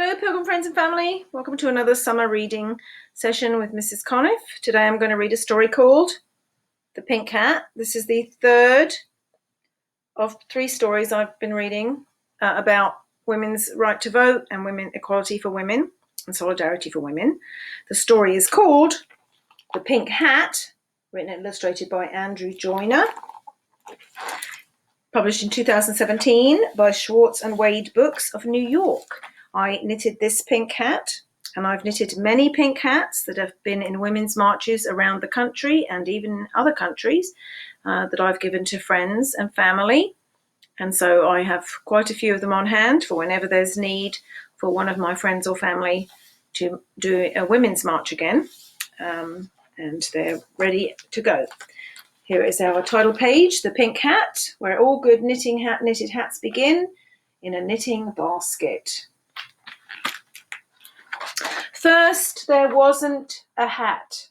Hello, Pilgrim friends and family. Welcome to another summer reading session with Mrs. Conniff. Today I'm going to read a story called The Pink Cat. This is the third of 3 stories I've been reading about women's right to vote and women equality for women and solidarity for women. The story is called The Pink Hat, written and illustrated by Andrew Joyner, published in 2017 by Schwartz and Wade Books of New York. I knitted this pink hat, and I've knitted many pink hats that have been in women's marches around the country and even other countries that I've given to friends and family. And so I have quite a few of them on hand for whenever there's need for one of my friends or family to do a women's march again. And they're ready to go. Here is our title page, The Pink Hat, where all good knitted hats begin in a knitting basket. First, there wasn't a hat.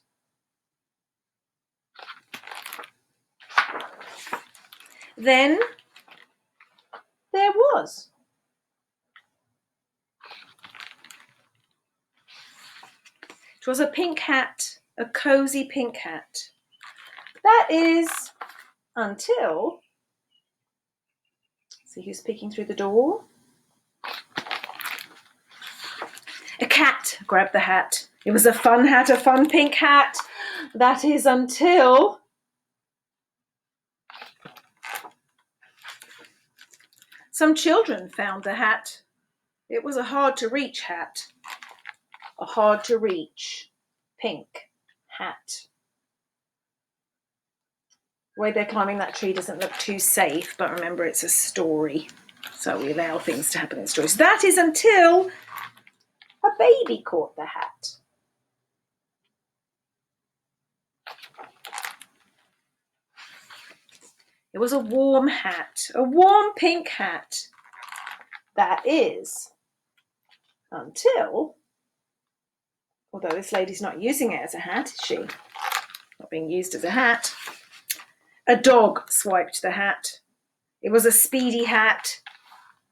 Then, there was. It was a pink hat, a cozy pink hat. That is until, see who's peeking through the door? A cat grabbed the hat. It was a fun hat, a fun pink hat. That is until some children found the hat. It was a hard-to-reach hat. A hard-to-reach pink hat. The way they're climbing that tree doesn't look too safe, but remember it's a story. So we allow things to happen in stories. That is until a baby caught the hat. It was a warm hat, a warm pink hat. That is until, although this lady's not using it as a hat, is she? Not being used as a hat. A dog swiped the hat. It was a speedy hat,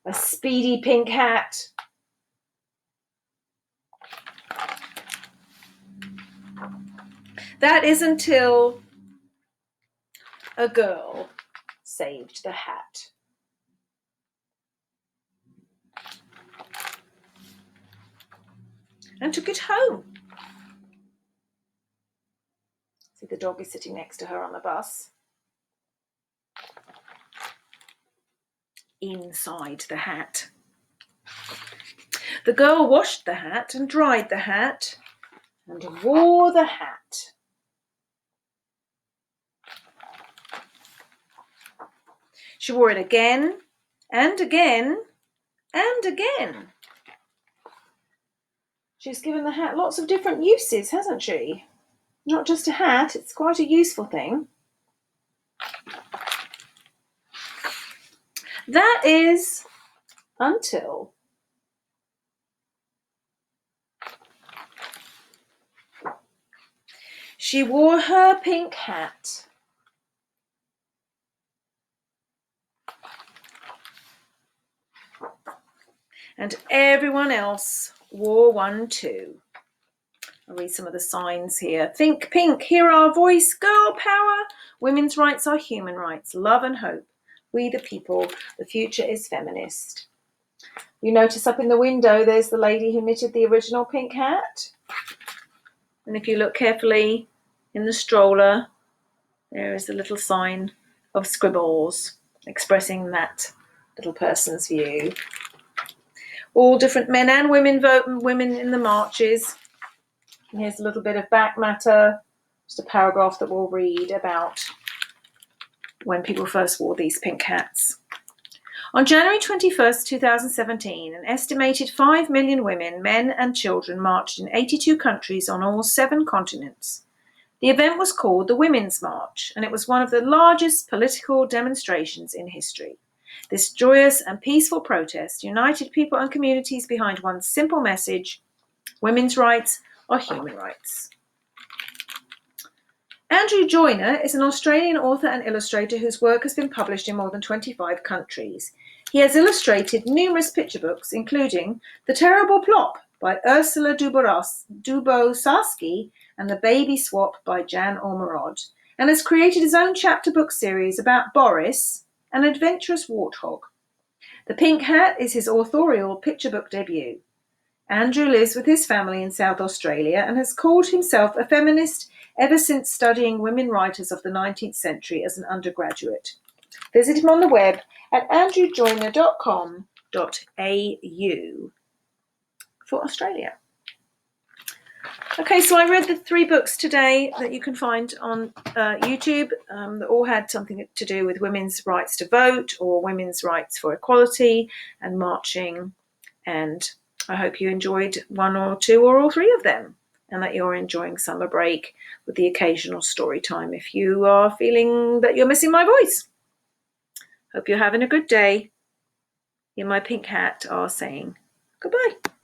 a speedy pink hat. That is until a girl saved the hat. And took it home. See, the dog is sitting next to her on the bus. Inside the hat. The girl washed the hat and dried the hat and wore the hat. She wore it again and again and again. She's given the hat lots of different uses, hasn't she? Not just a hat, it's quite a useful thing. That is until she wore her pink hat and everyone else wore one too. I'll read some of the signs here. Think pink, hear our voice, girl power. Women's rights are human rights, love and hope. We the people, the future is feminist. You notice up in the window there's the lady who knitted the original pink hat. And if you look carefully in the stroller, there is a little sign of scribbles expressing that little person's view. All different men and women vote, and women in the marches. And here's a little bit of back matter, just a paragraph that we'll read about when people first wore these pink hats. On January 21st, 2017, an estimated 5 million women, men and children marched in 82 countries on all 7 continents. The event was called the Women's March, and it was one of the largest political demonstrations in history. This joyous and peaceful protest united people and communities behind one simple message: women's rights are human rights. Andrew Joyner is an Australian author and illustrator whose work has been published in more than 25 countries. He has illustrated numerous picture books, including The Terrible Plop by Ursula Dubosarski and The Baby Swap by Jan Ormerod, and has created his own chapter book series about Boris, an adventurous warthog. The Pink Hat is his authorial picture book debut. Andrew lives with his family in South Australia and has called himself a feminist ever since studying women writers of the 19th century as an undergraduate. Visit him on the web at andrewjoyner.com.au for Australia. Okay, so I read the 3 books today that you can find on YouTube that all had something to do with women's rights to vote or women's rights for equality and marching, and I hope you enjoyed 1 or 2 or all 3 of them, and that you're enjoying summer break with the occasional story time if you are feeling that you're missing my voice. Hope you're having a good day. In my pink hat are saying goodbye.